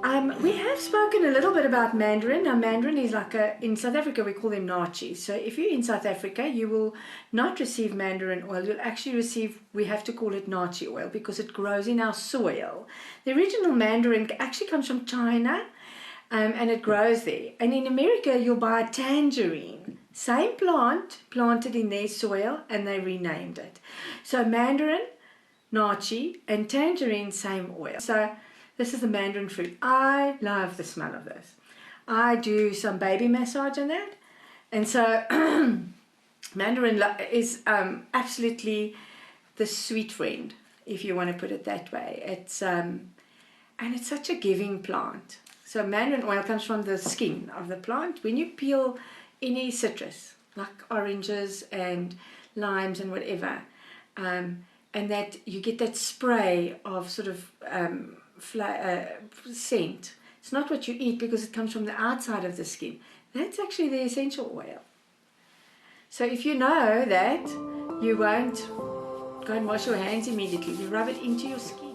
We have spoken a little bit about mandarin. Now, mandarin is like in South Africa we call them Naartjie. So if you're in South Africa, you will not receive mandarin oil. You'll actually receive, we have to call it Naartjie oil because it grows in our soil. The original mandarin actually comes from China, and it grows there. And in America, you'll buy a tangerine. Same plant, planted in their soil, and they renamed it. So mandarin, Naartjie, and tangerine, same oil. So this is the mandarin fruit. I love the smell of this. I do some baby massage on that. And so mandarin is absolutely the sweet friend, if you want to put it that way. It's and it's such a giving plant. So mandarin oil comes from the skin of the plant. When you peel any citrus, like oranges and limes and whatever, and that you get that spray of sort of scent. It's not what you eat because it comes from the outside of the skin. That's actually the essential oil. So if you know that, you won't go and wash your hands immediately. You rub it into your skin.